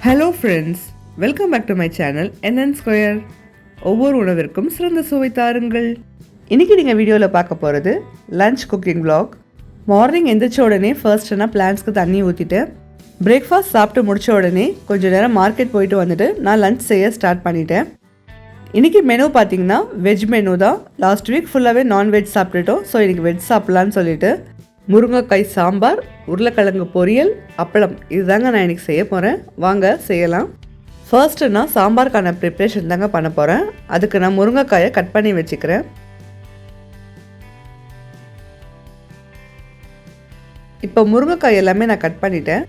Hello friends, welcome back to my channel NN square. ஒவ்வொரு உணவிற்கும் சிறந்த சுவை தாருங்கள். இன்றைக்கி நீங்கள் வீடியோவில் பார்க்க போகிறது லன்ச் குக்கிங் vlog. மார்னிங் எந்திரிச்ச உடனே ஃபர்ஸ்ட் நான் பிளான்ஸ்க்கு தண்ணி ஊற்றிட்டு பிரேக்ஃபாஸ்ட் சாப்பிட்டு முடித்த உடனே கொஞ்சம் நேரம் மார்க்கெட் போயிட்டு வந்துட்டு நான் லன்ச் செய்ய ஸ்டார்ட் பண்ணிட்டேன். இன்றைக்கி மெனு பார்த்தீங்கன்னா வெஜ் மெனு தான். லாஸ்ட் வீக் ஃபுல்லாகவே நான்வெஜ் சாப்பிட்டுட்டோம். ஸோ இன்றைக்கி வெஜ் சாப்பிட்லான்னு சொல்லிட்டு முருங்கைக்காய் சாம்பார், உருளைக்கிழங்கு பொரியல், அப்பளம், இதுதாங்க நான் இன்றைக்கி செய்ய போகிறேன். வாங்க செய்யலாம். ஃபர்ஸ்ட்டு நான் சாம்பாருக்கான ப்ரிப்ரேஷன் தாங்க பண்ண போகிறேன். அதுக்கு நான் முருங்கைக்காயை கட் பண்ணி வச்சுக்கிறேன். இப்போ முருங்கைக்காய் எல்லாமே நான் கட் பண்ணிட்டேன்.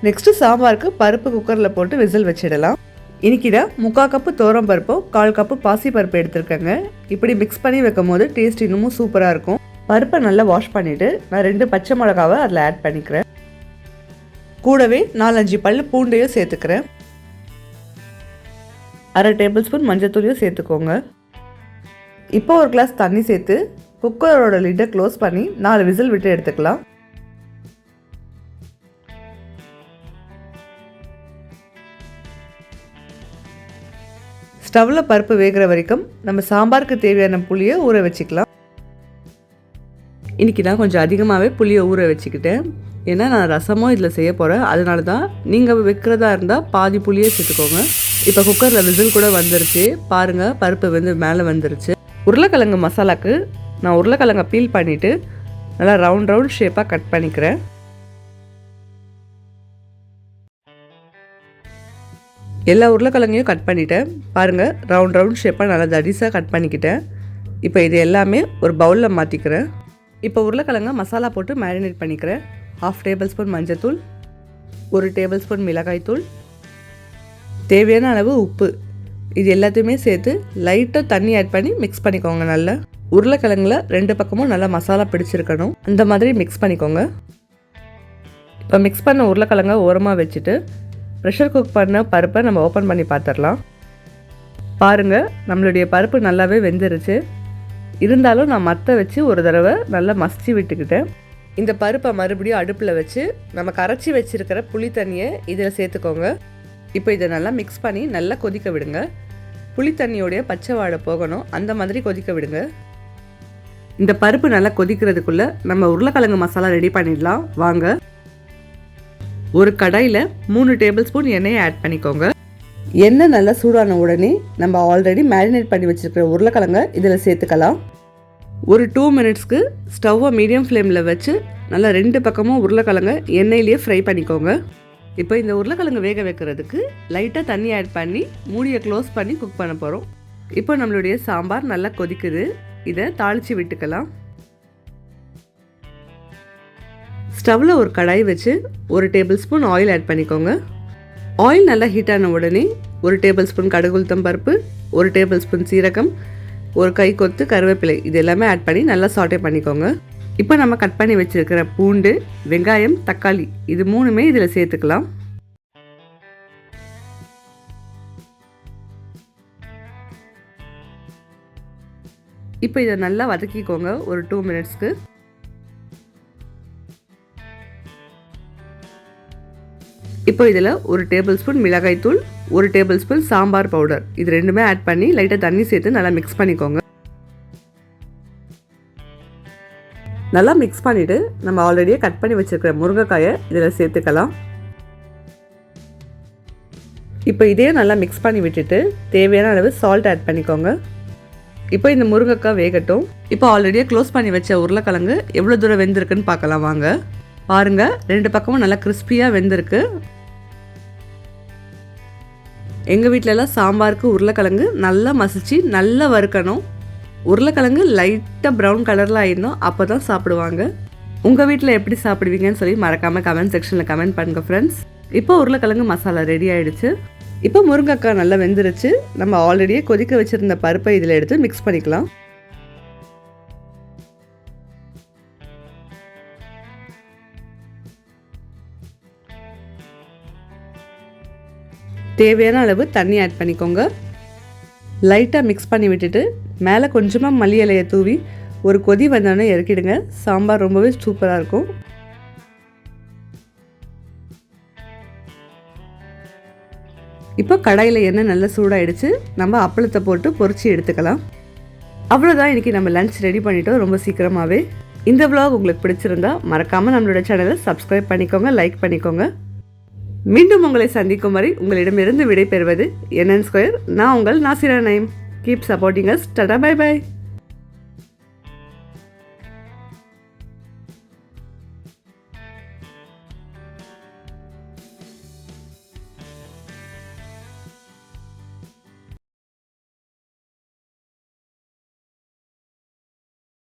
நெக்ஸ்ட்டு சாம்பாருக்கு பருப்பு குக்கரில் போட்டு விசில் வச்சிடலாம். இன்றைக்கி தான் 3/4 கப்பு துவரம் பருப்பும் 1/4 கப்பு பாசி பருப்பு எடுத்துருக்கேங்க. இப்படி மிக்ஸ் பண்ணி வைக்கும் போது டேஸ்ட் இன்னமும் சூப்பராக இருக்கும். பருப்பை நல்லா வாஷ் பண்ணிவிட்டு நான் 2 பச்சை மிளகாவை அதில் ஆட் பண்ணிக்கிறேன். கூடவே 4-5 பல் பூண்டையும் சேர்த்துக்கிறேன். 1/2 டேபிள் ஸ்பூன் மஞ்சத்தூளையும் சேர்த்துக்கோங்க. இப்போ ஒரு கிளாஸ் தண்ணி சேர்த்து குக்கரோட லிட்டை க்ளோஸ் பண்ணி 4 விசில் விட்டு எடுத்துக்கலாம். ஸ்டவ்வில் பருப்பு வேகிற வரைக்கும் நம்ம சாம்பாருக்கு தேவையான புளியை ஊற வச்சுக்கலாம். இன்றைக்கி நான் கொஞ்சம் அதிகமாகவே புளியை ஊற வச்சுக்கிட்டேன். ஏன்னா நான் ரசமும் இதில் செய்ய போகிறேன். அதனால தான் நீங்கள் வைக்கிறதா இருந்தால் பாதி புளியே சேர்த்துக்கோங்க. இப்போ குக்கரில் விசில் கூட வந்துருச்சு. பாருங்கள், பருப்பு வந்து மேலே வந்துருச்சு. உருளைக்கிழங்கு மசாலாவுக்கு நான் உருளைக்கிழங்கை பீல் பண்ணிவிட்டு நல்லா ரவுண்ட் ஷேப்பாக கட் பண்ணிக்கிறேன். எல்லா உருளைக்கிழங்கையும் கட் பண்ணிவிட்டேன். பாருங்கள், ரவுண்ட் ஷேப்பாக நல்லா தடிசாக கட் பண்ணிக்கிட்டேன். இப்போ இது எல்லாமே ஒரு பவுலில் மாற்றிக்கிறேன். இப்போ உருளைக்கிழங்க மசாலா போட்டு மேரினேட் பண்ணிக்கிறேன். 1/2 டேபிள் ஸ்பூன் மஞ்சத்தூள், 1 டேபிள் ஸ்பூன் மிளகாய்த்தூள், தேவையான அளவு உப்பு, இது எல்லாத்தையுமே சேர்த்து லைட்டாக தண்ணி ஆட் பண்ணி மிக்ஸ் பண்ணிக்கோங்க. நல்லா உருளைக்கிழங்குல 2 பக்கமும் நல்லா மசாலா பிடிச்சிருக்கணும். அந்த மாதிரி மிக்ஸ் பண்ணிக்கோங்க. இப்போ மிக்ஸ் பண்ண உருளைக்கிழங்க ஓரமாக வச்சுட்டு ப்ரெஷர் குக் பண்ண பருப்பை நம்ம ஓப்பன் பண்ணி பார்த்துடலாம். பாருங்கள், நம்மளுடைய பருப்பு நல்லாவே வெந்துருச்சு. இருந்தாலும் நான் மற்ற வச்சு ஒரு தடவை நல்லா மசிச்சு விட்டுக்கிட்டேன். இந்த பருப்பை மறுபடியும் அடுப்பில் வச்சு நம்ம கரைச்சி வச்சுருக்கிற புளி தண்ணியை இதில் சேர்த்துக்கோங்க. இப்போ இதை நல்லா மிக்ஸ் பண்ணி நல்லா கொதிக்க விடுங்க. புளி தண்ணியோடைய பச்சை வாடை போகணும், அந்த மாதிரி கொதிக்க விடுங்க. இந்த பருப்பு நல்லா கொதிக்கிறதுக்குள்ளே நம்ம உருளைக்கிழங்கு மசாலா ரெடி பண்ணிடலாம். வாங்க. ஒரு கடாயில் 3 டேபிள் ஸ்பூன் எண்ணெயை ஆட் பண்ணிக்கோங்க. எண்ணெய் நல்லா சூடான உடனே நம்ம ஆல்ரெடி மேரினேட் பண்ணி வச்சுருக்கிற உருளைக்கிழங்கை இதில் சேர்த்துக்கலாம். ஒரு 2 மினிட்ஸ்க்கு ஸ்டவ்வை மீடியம் ஃப்ளேமில் வச்சு நல்லா 2 பக்கமும் உருளைக்கிழங்கை எண்ணெயிலேயே ஃப்ரை பண்ணிக்கோங்க. இப்போ இந்த உருளைக்கிழங்கு வேக வைக்கிறதுக்கு லைட்டாக தண்ணி ஆட் பண்ணி மூடியை க்ளோஸ் பண்ணி குக் பண்ண போகிறோம். இப்போ நம்மளுடைய சாம்பார் நல்லா கொதிக்குது. இதை தாளித்து விட்டுக்கலாம். ஸ்டவ்வில் ஒரு கடாய் வச்சு 1 டேபிள் ஸ்பூன் ஆயில் ஆட் பண்ணிக்கோங்க. ஆயில் நல்லா ஹீட் ஆன உடனே 1 டேபிள் ஸ்பூன் கடுகு உளுத்தம் பருப்பு, 1 டேபிள் ஸ்பூன் சீரகம், 1 கை கொத்து கருவேப்பிலை, இது எல்லாமே ஆட் பண்ணி நல்லா சாட்டே பண்ணிக்கோங்க. இப்போ நம்ம கட் பண்ணி வச்சுருக்கிற பூண்டு, வெங்காயம், தக்காளி, இது 3மே இதில் சேர்த்துக்கலாம். இப்போ இதை நல்லா வதக்கிக்கோங்க ஒரு 2 மினிட்ஸ்க்கு. இப்போ இதில் 1 டேபிள் ஸ்பூன் மிளகாய்த்தூள், 1 டேபிள் ஸ்பூன் சாம்பார் பவுடர், இது 2மே ஆட் பண்ணி லைட்டாக தண்ணி சேர்த்து நல்லா மிக்ஸ் பண்ணிக்கோங்க. நல்லா மிக்ஸ் பண்ணிவிட்டு நம்ம ஆல்ரெடியே கட் பண்ணி வச்சுருக்கிற முருங்கைக்காயை இதில் சேர்த்துக்கலாம். இப்போ இதையும் நல்லா மிக்ஸ் பண்ணி விட்டுட்டு தேவையான அளவு சால்ட் ஆட் பண்ணிக்கோங்க. இப்போ இந்த முருங்கைக்காய் வேகட்டும். இப்போ ஆல்ரெடியே க்ளோஸ் பண்ணி வச்ச உருளைக்கிழங்கு எவ்வளோ தூரம் வெந்திருக்குன்னு பார்க்கலாம். வாங்க. பாருங்கள், 2 பக்கமும் நல்லா கிறிஸ்பியாக வெந்திருக்கு. எங்கள் வீட்டிலலாம் சாம்பாருக்கு உருளைக்கிழங்கு நல்லா மசிச்சு நல்லா வறுக்கணும். உருளைக்கிழங்கு லைட்டாக ப்ரௌன் கலரில் ஆயிடணும், அப்போ தான் சாப்பிடுவாங்க. உங்கள் வீட்டில் எப்படி சாப்பிடுவீங்கன்னு சொல்லி மறக்காமல் கமெண்ட் செக்ஷனில் கமெண்ட் பண்ணுங்கள் ஃப்ரெண்ட்ஸ். இப்போ உருளைக்கிழங்கு மசாலா ரெடி ஆகிடுச்சு. இப்போ முருங்கைக்காய் நல்லா வெந்துருச்சு. நம்ம ஆல்ரெடியே கொதிக்க வச்சுருந்த பருப்பை இதில் எடுத்து மிக்ஸ் பண்ணிக்கலாம். தேவையான அளவு தண்ணி ஆட் பண்ணிக்கோங்க. லைட்டாக மிக்ஸ் பண்ணி விட்டுட்டு மேலே கொஞ்சமாக மல்லி இலையை தூவி ஒரு கொதி வந்தோடனே இறக்கிடுங்க. சாம்பார் ரொம்பவே சூப்பராக இருக்கும். இப்போ கடாயில் எண்ணெய் நல்லா சூடாயிடுச்சு. நம்ம அப்பளத்தை போட்டு பொரிச்சு எடுத்துக்கலாம். அவ்வளோதான், இன்றைக்கி நம்ம லஞ்ச் ரெடி பண்ணிட்டோம் ரொம்ப சீக்கிரமாகவே. இந்த vlog உங்களுக்கு பிடிச்சிருந்தா மறக்காமல் நம்மளோட சேனலை சப்ஸ்கிரைப் பண்ணிக்கோங்க, லைக் பண்ணிக்கோங்க. மீண்டும் உங்களை சந்திக்கும் வரை உங்களிடமிருந்து விடை பெறுவது NN Square. நான் உங்கள் Nasira Naim. Keep supporting us. Tata, bye by.